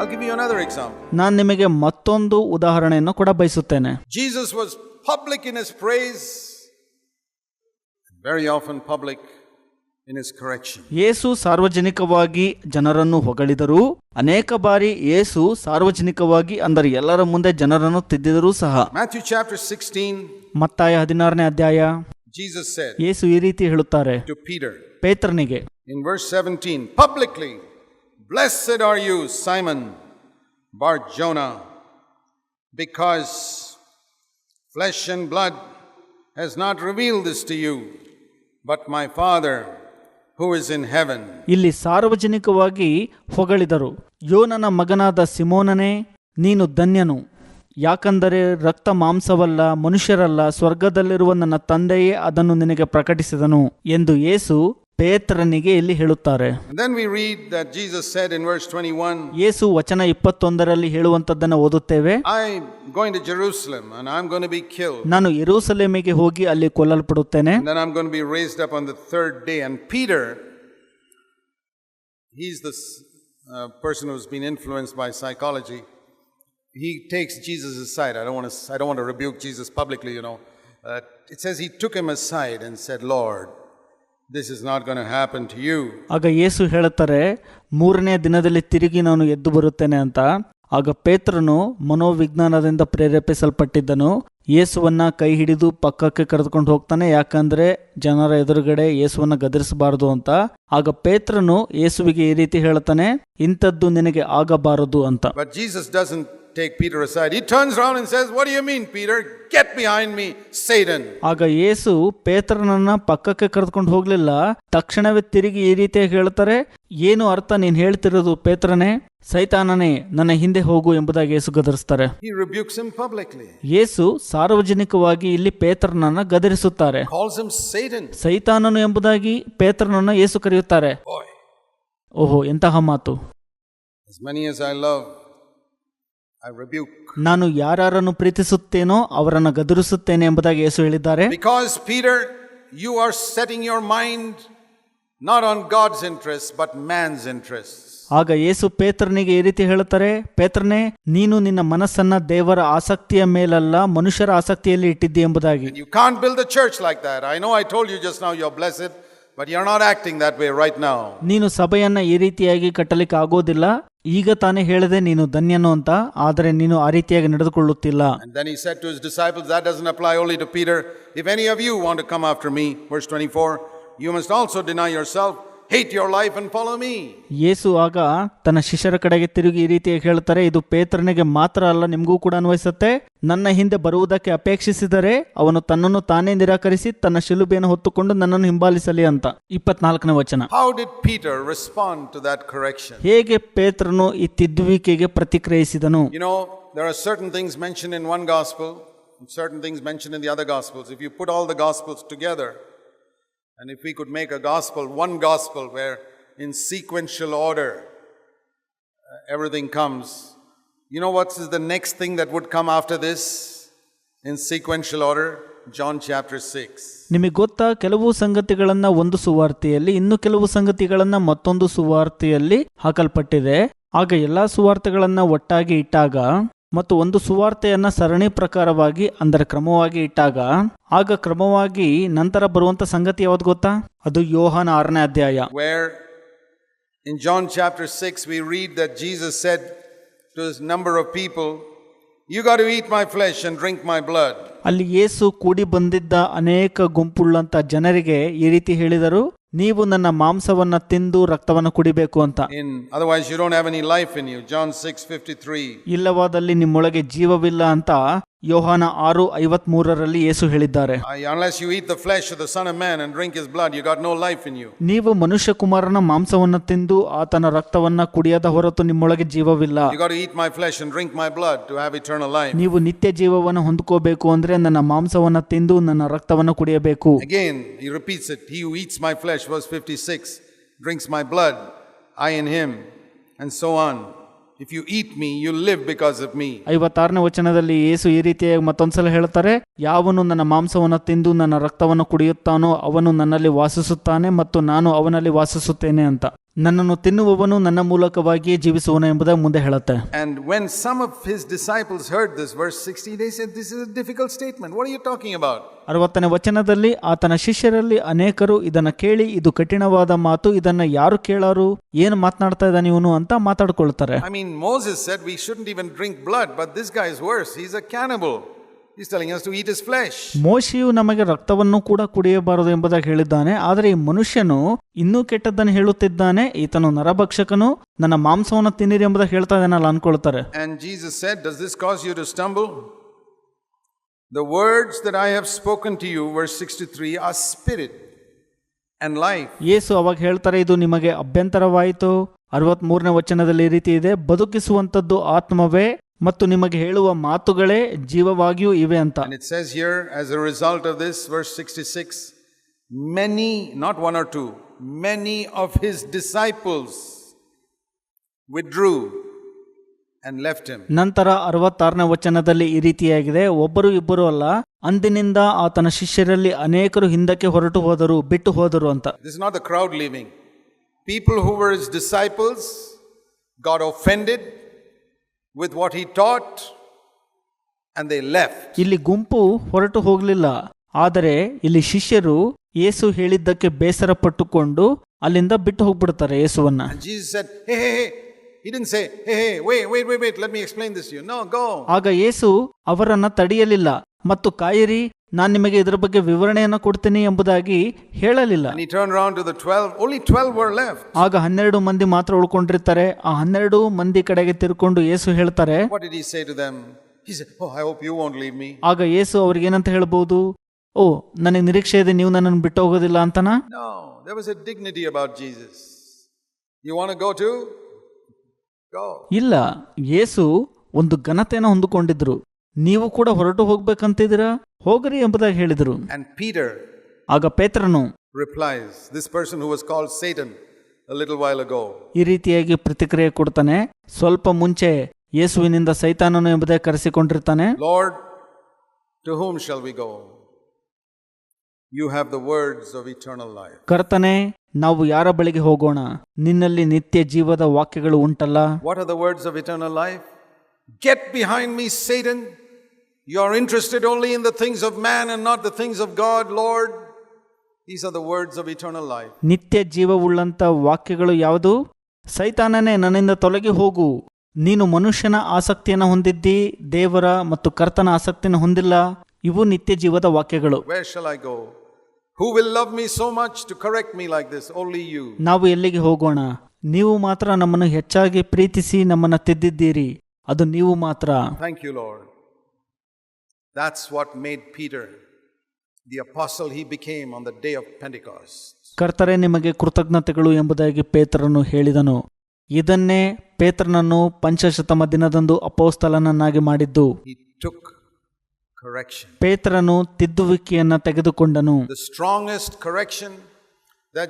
I'll give you another example. ನಾನು ನಿಮಗೆ ಮತ್ತೊಂದು ಉದಾಹರಣೆಯನ್ನು ಕೂಡ ಬಯಸುತ್ತೇನೆ. Jesus was public in his praise, very often public in his correction. ಯೇಸು ಸಾರ್ವಜನಿಕವಾಗಿ ಜನರನ್ನು ಹೊಗಳಿದರು. ಅನೇಕ ಬಾರಿ ಯೇಸು ಸಾರ್ವಜನಿಕವಾಗಿ ಅಂದರೆ ಎಲ್ಲರ ಮುಂದೆ ಜನರನ್ನು ತಿದ್ದಿದರೂ ಸಹ. Matthew chapter 16. ಮತ್ತಾಯ 16ನೇ ಅಧ್ಯಾಯ. Jesus said ಯೇಸು ಈ ರೀತಿ ಹೇಳುತ್ತಾರೆ to Peter, ಪೇತ್ರನಿಗೆ, in verse 17, publicly, blessed are you, Simon Bar-Jonah, because flesh and blood has not revealed this to you, but my Father who is in heaven. ಇಲ್ಲಿ ಸಾರ್ವಜನಿಕವಾಗಿ ಹೊಗಳಿದರು. ಯೋನನ ಮಗನಾದ ಸಿಮೋನನೇ, ನೀನು ಧನ್ಯನು, ಯಾಕಂದರೆ ರಕ್ತ ಮಾಂಸವಲ್ಲ, ಮನುಷ್ಯರಲ್ಲ, ಸ್ವರ್ಗದಲ್ಲಿರುವ ನನ್ನ ತಂದೆಯೇ ಅದನ್ನು ನಿನಗೆ ಪ್ರಕಟಿಸಿದನು ಎಂದು ಯೇಸು ಪೇತ್ರನಿಗೆ ಇಲ್ಲಿ ಹೇಳುತ್ತಾರೆ. And then we read that Jesus said in verse 21, ಯೇಸು ವಚನ 21ರಲ್ಲಿ ಹೇಳುವಂತದ್ದನ್ನು ಓದುತ್ತೇವೆ. I'm going to Jerusalem and I'm going to be killed. ನಾನು ಯೆರೂಸಲೇಮಿಗೆ ಹೋಗಿ ಅಲ್ಲಿ ಕೊಲ್ಲಲ್ಪಡುತ್ತೇನೆ. And then I'm going to be raised up on the third day. And Peter, he's this person who's been influenced by psychology. He takes Jesus aside. I don't want to rebuke Jesus publicly, you know. It says he took him aside and said, Lord, this is not going to happen to you. ಆಗ ಯೇಸು ಹೇಳುತ್ತಾರೆ, ಮೂರನೇ ದಿನದಲ್ಲಿ ತಿರುಗಿ ನಾನು ಎದ್ದು ಬರುತ್ತೇನೆ ಅಂತ. ಆಗ ಪೇತ್ರನು ಮನೋವಿಜ್ಞಾನದಿಂದ ಪ್ರೇರೇಪಿಸಲ್ಪಟ್ಟಿದ್ದನು. ಯೇಸುವನ್ನ ಕೈ ಹಿಡಿದು ಪಕ್ಕಕ್ಕೆ ಕರೆದುಕೊಂಡು ಹೋಗ್ತಾನೆ, ಯಾಕಂದ್ರೆ ಜನರ ಎದುರುಗಡೆ ಯೇಸುವನ್ನ ಗದರಿಸಬಾರದು ಅಂತ. ಆಗ ಪೇತ್ರನು ಯೇಸುವಿಗೆ ಈ ರೀತಿ ಹೇಳ್ತಾನೆ, ಇಂಥದ್ದು ನಿನಗೆ ಆಗಬಾರದು ಅಂತ. But Jesus doesn't take Peter aside. He turns around and says, what do you mean, Peter? Get behind me, Satan. ಆಗ ಯೇಸು ಪೇತ್ರನನ್ನ ಪಕ್ಕಕ್ಕೆ ಕರೆದುಕೊಂಡು ಹೋಗ್ಲಿಲ್ಲ. ತಕ್ಷಣವೇ ತಿರುಗಿ ಈ ರೀತಿಯಾಗಿ ಹೇಳ್ತಾರೆ, ಏನು ಅರ್ಥ ನೀನ್ ಹೇಳ್ತಿರೋದು ಪೇತ್ರನೇ? ಸೈತಾನನೇ, ನನ್ನ ಹಿಂದೆ ಹೋಗು ಎಂಬುದಾಗಿ ಯೇಸು ಗದರಿಸ್ತಾರೆ. He rebukes him publicly. ಯೇಸು ಸಾರ್ವಜನಿಕವಾಗಿ ಇಲ್ಲಿ ಪೇತ್ರನನ್ನ ಗದರಿಸುತ್ತಾರೆ. Calls him Satan. ಸೈತಾನನು ಎಂಬುದಾಗಿ ಪೇತ್ರನನ್ನ ಯೇಸು ಕರೆಯುತ್ತಾರೆ. Boy. ಓಹೋ, ಎಂತಹ ಮಾತು! As many as I love, I rebuke. ನಾನು ಯಾರನ್ನು ಪ್ರೀತಿಸುತ್ತೇನೋ ಅವರನ್ನು ಗದರಿಸುತ್ತೇನೆ ಎಂಬುದಾಗಿ ಯೇಸು ಹೇಳಿದ್ದಾರೆ. Because Peter, you are setting your mind not on God's interests but man's interests. ಆಗ ಯೇಸು ಪೇತ್ರನಿಗೆ ಈ ರೀತಿ ಹೇಳುತ್ತಾರೆ, ಪೇತ್ರನೇ, ನೀನು ನಿನ್ನ ಮನಸ್ಸನ್ನ ದೇವರ ಆಸಕ್ತಿಯ ಮೇಲಲ್ಲ, ಮನುಷ್ಯರ ಆಸಕ್ತಿಯಲ್ಲಿ ಇಟ್ಟಿದ್ದಿ ಎಂಬುದಾಗಿ. You can't build a church like that. I know I told you just now you're blessed, but you're not acting that way right now. ನೀನು ಸಭೆಯನ್ನ ಈ ರೀತಿಯಾಗಿ ಕಟ್ಟಲಿಕ್ಕೆ ಆಗೋದಿಲ್ಲ. ಈಗ ತಾನೇ ಹೇಳಿದೆ ನೀನು ಧನ್ಯನು ಅಂತ, ಆದರೆ ನೀನು ಆ ರೀತಿಯಾಗಿ ನಡೆದುಕೊಳ್ಳುತ್ತಿಲ್ಲ. And then he said to his disciples, that doesn't apply only to Peter. If any of you want to come after me, verse 24, you must also deny yourself, hate your life and follow me. ಯೇಸು ಆಗ ತನ್ನ ಶಿಷ್ಯರ ಕಡೆಗೆ ತಿರುಗಿ ಈ ರೀತಿಯಾಗಿ ಹೇಳ್ತಾರೆ, ಇದು ಪೇತ್ರನಿಗೆ ಮಾತ್ರ ಅಲ್ಲ, ನಿಮಗೂ ಕೂಡ ಅನ್ವಯಿಸುತ್ತೆ. ನನ್ನ ಹಿಂದೆ ಬರುವುದಕ್ಕೆ ಅಪೇಕ್ಷಿಸಿದರೆ ಅವನು ತನ್ನನ್ನು ತಾನೇ ನಿರಾಕರಿಸಿ ತನ್ನ ಶಿಲುಬೆಯನ್ನು ಹೊತ್ತುಕೊಂಡು ನನ್ನನ್ನು ಹಿಂಬಾಲಿಸಲಿ ಅಂತ. 24ನೇ ವಚನ. How did Peter respond to that correction? ಹೇಗೆ ಪೇತ್ರನು ಈ ತಿದ್ದುವಿಕೆಗೆ ಪ್ರತಿಕ್ರಿಯಿಸಿದನು? You know, there are certain things mentioned in one gospel and certain things mentioned in the other gospels. If you put all the gospels together, and if we could make a gospel, one gospel where in sequential order everything comes, you know what is the next thing that would come after this in sequential order? John chapter 6. ನಿಮಗೆ ಗೊತ್ತಾ, ಕೆಲವು ಸಂಗತಿಗಳನ್ನ ಒಂದು ಸುವಾರ್ತೆಯಲ್ಲಿ, ಇನ್ನು ಕೆಲವು ಸಂಗತಿಗಳನ್ನ ಮತ್ತೊಂದು ಸುವಾರ್ತೆಯಲ್ಲಿ ಹಾಕಲ್ಪಟ್ಟಿದೆ. ಆಗ ಎಲ್ಲಾ ಸುವಾರ್ತೆಗಳನ್ನ ಒಟ್ಟಾಗಿ ಇಟ್ಟಾಗ ಮತ್ತು ಒಂದು ಸುವಾರ್ತೆಯನ್ನ ಸರಣಿ ಪ್ರಕಾರವಾಗಿ ಅಂದರೆ ಕ್ರಮವಾಗಿ ಇಟ್ಟಾಗ, ಆಗ ಕ್ರಮವಾಗಿ ನಂತರ ಬರುವಂತ ಸಂಗತಿ ಯಾವ್ದು ಗೊತ್ತಾ? ಅದು ಯೋಹಾನ 6ನೇ ಅಧ್ಯಾಯ. Where in John chapter 6 we read that Jesus said to his number of people, you got to eat my flesh and drink my blood. ಅಲ್ಲಿ ಯೇಸು ಕೂಡಿ ಬಂದಿದ್ದ ಅನೇಕ ಗುಂಪುಳ್ಳಂತ ಜನರಿಗೆ ಈ ರೀತಿ ಹೇಳಿದರು, ನೀವು ನನ್ನ ಮಾಂಸವನ್ನ ತಿಂದು ರಕ್ತವನ್ನು ಕುಡಿಬೇಕು ಅಂತ. Otherwise you don't have any life in you. John 6:53. ಇಲ್ಲವಾದಲ್ಲಿ ನಿಮ್ಮೊಳಗೆ ಜೀವವಿಲ್ಲ ಅಂತ ಯೋಹಾನ 6:53ರಲ್ಲಿ ಯೇಸು ಹೇಳಿದ್ದಾರೆ. Unless you eat the flesh of the Son of Man and drink his blood, you got no life in you. ನೀವು ಮನುಷ್ಯ ಕುಮಾರನ ಮಾಂಸವನ್ನ ತಿಂದು ಆತನ ರಕ್ತವನ್ನ ಕುಡಿಯದ ಹೊರತು ನಿಮ್ಮೊಳಗೆ ಜೀವವಿಲ್ಲ. You got to eat my flesh and drink my blood to have eternal life. ನೀವು ನಿತ್ಯ ಜೀವವನ್ನು ಹೊಂದಿಕೋಬೇಕು ಅಂದ್ರೆ ನನ್ನ ಮಾಂಸವನ್ನ ತಿಂದು ನನ್ನ ರಕ್ತವನ್ನು ಕುಡಿಯಬೇಕು. Again he repeats it. He who eats my flesh, verse 56, drinks my blood, I in him, and so on. If you eat me, you live because of me. 56ನೇ ವಚನದಲ್ಲಿ ಯೇಸು ಈ ರೀತಿಯಾಗಿ ಮತ್ತೊಂದ್ಸಲ ಹೇಳ್ತಾರೆ, ಯಾವನು ನನ್ನ ಮಾಂಸವನ್ನು ತಿಂದು ನನ್ನ ರಕ್ತವನ್ನು ಕುಡಿಯುತ್ತಾನೋ ಅವನು ನನ್ನಲ್ಲಿ ವಾಸಿಸುತ್ತಾನೆ ಮತ್ತು ನಾನು ಅವನಲ್ಲಿ ವಾಸಿಸುತ್ತೇನೆ ಅಂತ. ನನ್ನನ್ನು ತಿನ್ನುವವನು ನನ್ನ ಮೂಲಕವಾಗಿಯೇ ಜೀವಿಸುವನು ಎಂಬುದಾಗಿ ಮುಂದೆ ಹೇಳುತ್ತೆ. And when some of his disciples heard this, verse 60, they said, this is a difficult statement. What are you talking about? 60ನೇ ವಚನದಲ್ಲಿ ಆತನ ಶಿಷ್ಯರಲ್ಲಿ ಅನೇಕರು ಇದನ್ನ ಕೇಳಿ, ಇದು ಕಠಿಣವಾದ ಮಾತು, ಇದನ್ನ ಯಾರು ಕೇಳಾರು, ಏನು ಮಾತನಾಡ್ತಾ ಇದ್ದಾನೆ ಇವನು ಅಂತ ಮಾತಾಡ್ಕೊಳ್ತಾರೆ. I mean, Moses said we shouldn't even drink blood, but this guy is worse. He's a cannibal. He's telling us to eat his flesh. ಮೋಶೆಯು ನಮಗೆ ರಕ್ತವನ್ನು ಕೂಡ ಕುಡಿಯಬಾರದು ಎಂಬುದಾಗಿ ಹೇಳಿದ್ದಾನೆ, ಆದರೆ ಈ ಮನುಷ್ಯನು ಇನ್ನೂ ಕೆಟ್ಟದ್ದನ್ನು ಹೇಳುತ್ತಿದ್ದಾನೆ, ಈತನು ನರಭಕ್ಷಕನು, ನನ್ನ ಮಾಂಸವನ್ನು ತಿನ್ನಿರಿ ಎಂಬುದಾಗಿ ಹೇಳ್ತಾ ಇದ್ದಾನಲ್ಲ ಅನ್ಕೊಳ್ತಾರೆ. And Jesus said, does this cause you to stumble? The words that I have spoken to you, verse 63, are spirit and life. ಯೇಸು ಅವಾಗ ಹೇಳ್ತಾರೆ, ಇದು ನಿಮಗೆ ಅಭ್ಯಂತರವಾಯಿತು. 63ನೇ ವಚನದಲ್ಲಿ ಈ ರೀತಿ ಇದೆ, ಬದುಕಿಸುವಂಥದ್ದು ಆತ್ಮವೇ ಮತ್ತು ನಿಮಗೆ ಹೇಳುವ ಮಾತುಗಳೇ ಜೀವವಾಗಿಯೂ ಇವೆ ಅಂತ. And it says here, as a result of this, verse 66, many, not one or two, many of his disciples withdrew and left him. ನಂತರ 66ನೇ ವಚನದಲ್ಲಿ ಈ ರೀತಿಯಾಗಿದೆ, ಒಬ್ಬರು ಇಬ್ಬರು ಅಲ್ಲ, ಅಂದಿನಿಂದ ಆತನ ಶಿಷ್ಯರಲ್ಲಿ ಅನೇಕರು ಹಿಂದಕ್ಕೆ ಹೊರಟು ಹೋದರು, ಬಿಟ್ಟು ಹೋದರು ಅಂತ. This is not the crowd leaving. People who were his disciples got offended with what he taught and they left. ಇಲ್ಲಿ ಗುಂಪು ಹೊರಟು ಹೋಗಲಿಲ್ಲ, ಆದರೆ ಇಲ್ಲಿ ಶಿಷ್ಯರು ಯೇಸು ಹೇಳಿದ್ದಕ್ಕೆ ಬೇಸರ ಪಟ್ಟುಕೊಂಡು ಅಲ್ಲಿಂದ ಬಿಟ್ಟು ಹೋಗ್ಬಿಡ್ತಾರೆ ಯೇಸುವನ್ನ. And Jesus said, hey. He didn't say, hey, wait, let me explain this to you. No, go. ಆಗ ಯೇಸು ಅವರನ್ನ ತಡೆಯಲಿಲ್ಲ ಮತ್ತು ಕಾಯಿರಿ, ನಾನು ನಿಮಗೆ ಇದರ ಬಗ್ಗೆ ವಿವರಣೆಯನ್ನು ಕೊಡ್ತೀನಿ ಎಂಬುದಾಗಿ ಹೇಳಲಿಲ್ಲ. And he turned around to the 12. Only 12 were left. ಆಗ 12 ಮಂದಿ ಮಾತ್ರ ಉಳ್ಕೊಂಡಿರ್ತಾರೆ. ಆ 12 ಮಂದಿ ಕಡೆಗೆ ತಿರ್ಕೊಂಡು ಯೇಸು ಹೇಳ್ತಾರೆ, What did he say to them? He said, oh, I hope you won't leave me. ಆಗ ಯೇಸು ಅವ್ರಿಗೆ ಏನಂತ ಹೇಳ್ಬೋದು? ಓ, ನನಗೆ ನಿರೀಕ್ಷೆ ಇದೆ, ನೀವು ನನ್ನನ್ನು ಬಿಟ್ಟು ಹೋಗೋದಿಲ್ಲ ಅಂತನಾ? No, there was a dignity about Jesus. You want to go too? Go. ಇಲ್ಲ, ಯೇಸು ಒಂದು ಘನತೆಯನ್ನು ಹೊಂದಿಕೊಂಡಿದ್ರು. ನೀವು ಕೂಡ ಹೊರಟು ಹೋಗ್ಬೇಕಂತಿದ್ದೀರಾ, ಹೋಗ್ರಿ ಎಂಬುದಾಗಿ ಹೇಳಿದರು. And Peter ಆಗ ಪೇತ್ರನು replies, this person who was called Satan a little while ago, ಈ ರೀತಿಯಾಗಿ ಪ್ರತಿಕ್ರಿಯೆ ಕೊಡ್ತಾನೆ. ಸ್ವಲ್ಪ ಮುಂಚೆ ಯೇಸುವಿನಿಂದ ಸೈತಾನನು ಎಂಬುದಾಗಿ ಕರೆಸಿಕೊಂಡಿರ್ತಾನೆ. Lord, to whom shall we go? You have the words of eternal life. ಕರ್ತನೇ, ನಾವು ಯಾರ ಬಳಿಗೆ ಹೋಗೋಣ? ನಿನ್ನಲ್ಲಿ ನಿತ್ಯ ಜೀವದ ವಾಕ್ಯಗಳು ಉಂಟಲ್ಲ. What are the words of eternal life? Get behind me, Satan. You are interested only in the things of man and not the things of God, Lord. These are the words of eternal life. ನಿತ್ಯ ಜೀವವುಳ್ಳಂತ ವಾಕ್ಯಗಳು ಯಾವುದು? ಸೈತಾನನೇ, ನನ್ನಿಂದ ತೊಲಗಿ ಹೋಗು. ನೀನು ಮನುಷ್ಯನ ಆಸಕ್ತಿಯನ್ನು ಹೊಂದಿದ್ದಿ, ದೇವರ ಮತ್ತು ಕರ್ತನ ಆಸಕ್ತಿಯನ್ನು ಹೊಂದಿಲ್ಲ. ಇವು ನಿತ್ಯ ಜೀವದ ವಾಕ್ಯಗಳು. Where shall I go? Who will love me so much to correct me like this? Only you. ನಾವು ಎಲ್ಲಿಗೆ ಹೋಗೋಣ? ನೀವು ಮಾತ್ರ ನಮ್ಮನ್ನು ಹೆಚ್ಚಾಗಿ ಪ್ರೀತಿಸಿ ನಮ್ಮನ್ನು ತಿದ್ದಿದ್ದೀರಿ, ಅದು ನೀವು ಮಾತ್ರ. Thank you, Lord. That's what made Peter the apostle he became on the day of Pentecost. ಕರ್ತರೇ, ನಿಮಗೆ ಕೃತಜ್ಞತೆಗಳು ಎಂಬುದಾಗಿ ಪೇತ್ರನು ಹೇಳಿದನು. ಇದನ್ನೇ ಪೇತ್ರನನ್ನು ಪಂಚಶತಮ ದಿನದಂದು ಅಪೊಸ್ತಲನನ್ನಾಗಿ ಮಾಡಿದ್ದು. He took correction. ಪೇತ್ರನು ತಿದ್ದುವಿಕೆಯನ್ನ ತೆಗೆದುಕೊಂಡನು. The strongest correction that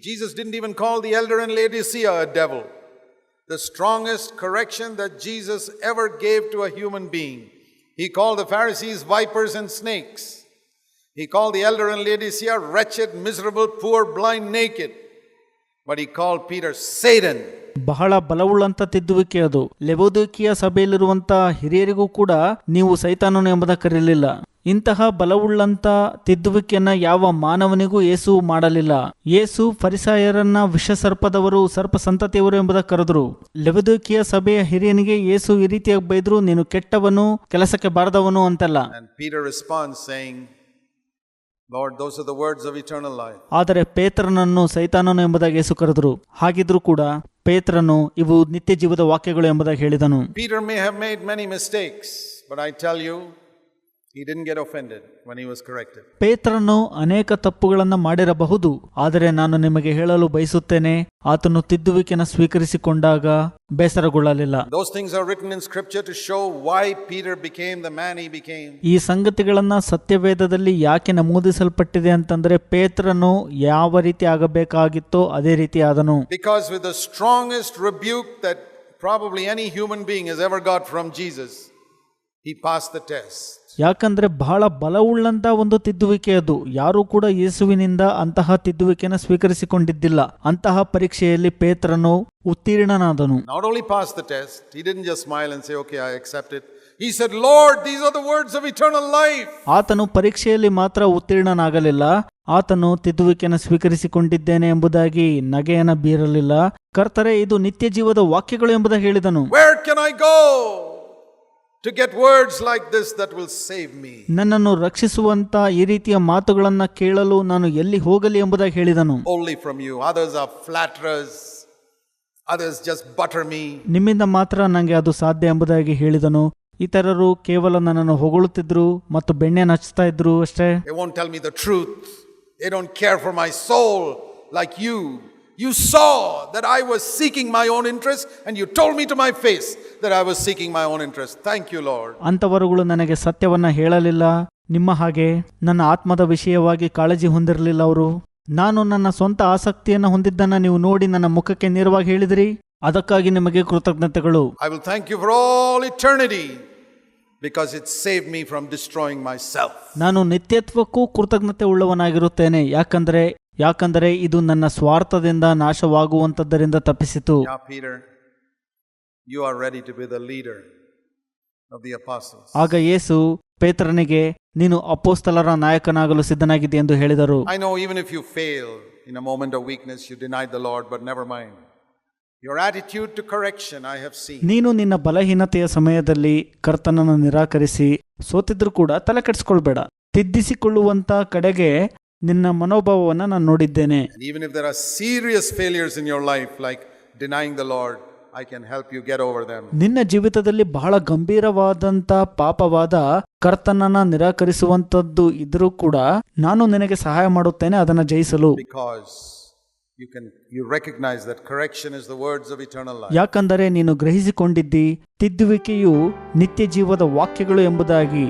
Jesus didn't even call the elder in Laodicea a devil. The strongest correction that Jesus ever gave to a human being. He called the Pharisees vipers and snakes. He called the elder in Laodicea wretched, miserable, poor, blind, naked. But he called Peter Satan. ಬಹಳ ಬಲವುಳ್ಳಂತ ತಿದ್ದುವಿಕೆ ಅದು. ಲೆವೋದಿಕೀಯ ಸಭೆಯಲ್ಲಿರುವಂತ ಹಿರಿಯರಿಗೂ ಕೂಡ ನೀವು ಸೈತಾನನು ಎಂಬುದಾಗಿ ಕರೆಯಲಿಲ್ಲ. ಇಂತಹ ಬಲವುಳ್ಳಂತ ತಿದ್ದುವಿಕೆಯನ್ನ ಯಾವ ಮಾನವನಿಗೂ ಯೇಸು ಮಾಡಲಿಲ್ಲ. ಯೇಸು ಫರಿಸಾಯರನ್ನ ವಿಷಸರ್ಪದವರು, ಸರ್ಪ ಸಂತತಿಯವರು ಎಂಬುದಾಗಿ ಕರೆದರು. ಲೆವೋದಿಕೀಯ ಸಭೆಯ ಹಿರಿಯನಿಗೆ ಯೇಸು ಈ ರೀತಿಯಾಗಿ ಬೈದ್ರು, ನೀನು ಕೆಟ್ಟವನು, ಕೆಲಸಕ್ಕೆ ಬಾರದವನು ಅಂತೆಲ್ಲ. And Peter responds saying, Lord, those are the words of eternal life. ಆದರೆ ಪೇತ್ರನನ್ನು ಸೈತಾನನು ಎಂಬುದಾಗಿ ಯೇಸು ಕರೆದರು. ಹಾಗಿದ್ರೂ ಕೂಡ ಪೇತ್ರನು ಇವು ನಿತ್ಯ ಜೀವದ ವಾಕ್ಯಗಳು ಎಂಬುದಾಗಿ ಹೇಳಿದನು. Peter may have made many mistakes, but I tell you, he didn't get offended when he was corrected. ಪೇತ್ರನು ಅನೇಕ ತಪ್ಪುಗಳನ್ನು ಮಾಡಿರಬಹುದು, ಆದರೆ ನಾನು ನಿಮಗೆ ಹೇಳಲು ಬಯಸುತ್ತೇನೆ, ಆತನು ತಿದ್ದುವಿಕೆಯನ್ನು ಸ್ವೀಕರಿಸಿಕೊಂಡಾಗ ಬೇಸರಗೊಳ್ಳಲಿಲ್ಲ. Those things are written in scripture to show why Peter became the man he became. ಈ ಸಂಗತಿಗಳನ್ನ ಸತ್ಯವೇದದಲ್ಲಿ ಯಾಕೆ ನಮೂದಿಸಲ್ಪಟ್ಟಿದೆ ಅಂತಂದ್ರೆ, ಪೇತ್ರನು ಯಾವ ರೀತಿ ಆಗಬೇಕಾಗಿತ್ತೋ ಅದೇ ರೀತಿ ಆದನು. Because with the strongest rebuke that probably any human being has ever got from Jesus, he passed the test. ಯಾಕಂದ್ರೆ ಬಹಳ ಬಲವುಳ್ಳಂತ ಒಂದು ತಿದ್ದುವಿಕೆ ಅದು. ಯಾರೂ ಕೂಡ ಯೇಸುವಿನಿಂದ ಅಂತಹ ತಿದ್ದುವಿಕೆನ ಸ್ವೀಕರಿಸಿಕೊಂಡಿದ್ದಿಲ್ಲ. ಅಂತಹ ಪರೀಕ್ಷೆಯಲ್ಲಿ ಪೇತ್ರನು ಉತ್ತೀರ್ಣನಾದನು. Not only passed the test, he didn't just smile and say, okay, I accept it. He said, Lord, these are the words of eternal life. ಆತನು ಪರೀಕ್ಷೆಯಲ್ಲಿ ಮಾತ್ರ ಉತ್ತೀರ್ಣನಾಗಲಿಲ್ಲ, ಆತನು ತಿದ್ದುವಿಕೆಯನ್ನು ಸ್ವೀಕರಿಸಿಕೊಂಡಿದ್ದೇನೆ ಎಂಬುದಾಗಿ ನಗೆಯನ್ನ ಬೀರಲಿಲ್ಲ. ಕರ್ತರೇ, ಇದು ನಿತ್ಯ ಜೀವದ ವಾಕ್ಯಗಳು ಎಂಬುದಾಗಿ ಹೇಳಿದನು. Where can I go to get words like this that will save me? ನನ್ನನ್ನು ರಕ್ಷಿಸುವಂತ ಈ ರೀತಿಯ ಮಾತುಗಳನ್ನ ಕೇಳಲು ನಾನು ಎಲ್ಲಿ ಹೋಗಲಿ ಎಂಬುದಾಗಿ ಹೇಳಿದನು. Only from you. Others are flatterers. Others just butter me. ನಿಮ್ಮಿಂದ ಮಾತ್ರ ನನಗೆ ಅದು ಸಾಧ್ಯ ಎಂಬುದಾಗಿ ಹೇಳಿದನು. ಇತರರು ಕೇವಲ ನನ್ನನ್ನು ಹೊಗಳುತ್ತಿದ್ರು ಮತ್ತು ಬೆಣ್ಣೆಯನ್ನು ಹಚ್ತಾ ಇದ್ರು ಅಷ್ಟೇ. They won't tell me the truth. They don't care for my soul like you. You saw that I was seeking my own interest and you told me to my face that I was seeking my own interest. Thank you, Lord. ಅಂತವರುಗಳು ನನಗೆ ಸತ್ಯವನ್ನ ಹೇಳಲಿಲ್ಲ. ನಿಮ್ಮ ಹಾಗೆ ನನ್ನ ಆತ್ಮದ ವಿಷಯವಾಗಿ ಕಾಳಜಿ ಹೊಂದಿರಲಿಲ್ಲ ಅವರು. ನಾನು ನನ್ನ ಸ್ವಂತ ಆಸಕ್ತಿಯನ್ನು ಹೊಂದಿದ್ದನ್ನ ನೀವು ನೋಡಿ ನನ್ನ ಮುಖಕ್ಕೆ ನೇರವಾಗಿ ಹೇಳಿದ್ರಿ. ಅದಕ್ಕಾಗಿ ನಿಮಗೆ ಕೃತಜ್ಞತೆಗಳು. I will thank you for all eternity because it saved me from destroying myself. ನಾನು ನಿತ್ಯತ್ವಕ್ಕೂ ಕೃತಜ್ಞತೆ ಉಳ್ಳವನಾಗಿರುತ್ತೇನೆ, ಯಾಕಂದರೆ ಇದು ನನ್ನ ಸ್ವಾರ್ಥದಿಂದ ನಾಶವಾಗುವಂತದ್ದರಿಂದ ತಪ್ಪಿಸಿತು. Yeah, Peter, you are ready to be the leader of the apostles. ಆಗ ಯೇಸು ಪೇತ್ರನಿಗೆ, ನೀನು ಅಪೊಸ್ತಲರ ನಾಯಕನಾಗಲು ಸಿದ್ಧನಾಗಿದೆ ಎಂದು ಹೇಳಿದರು. I know even if you fail in a moment of weakness, you denied the Lord, but never mind. Your attitude to correction I have seen. ನೀನು ನಿನ್ನ ಬಲಹೀನತೆಯ ಸಮಯದಲ್ಲಿ ಕರ್ತನನ್ನು ನಿರಾಕರಿಸಿ ಸೋತಿದ್ರು ಕೂಡ ತಲೆ ಕೆಡಿಸ್ಕೊಳ್ಬೇಡ. ತಿದ್ದಿಸಿಕೊಳ್ಳುವಂತ ಕಡೆಗೆ ನಿನ್ನ ಮನೋಭಾವವನ್ನು ನಾನು ನೋಡಿದ್ದೇನೆ. And even if there are serious failures in your life, like denying the Lord, I can help you get over them. ನಿನ್ನ ಜೀವಿತದಲ್ಲಿ ಬಹಳ ಗಂಭೀರವಾದಂತ ಪಾಪವಾದ ಕರ್ತನನ್ನ ನಿರಾಕರಿಸುವಂತದ್ದು ಇದ್ರೂ ಕೂಡ ನಾನು ನಿನಗೆ ಸಹಾಯ ಮಾಡುತ್ತೇನೆ ಅದನ್ನ ಜಯಿಸಲು. Because you recognize that correction is the words of eternal life. ಯಾಕಂದರೆ ನೀನು ಗ್ರಹಿಸಿಕೊಂಡಿದ್ದಿ ತಿದ್ದುವಿಕೆಯು ನಿತ್ಯ ಜೀವದ ವಾಕ್ಯಗಳು ಎಂಬುದಾಗಿ.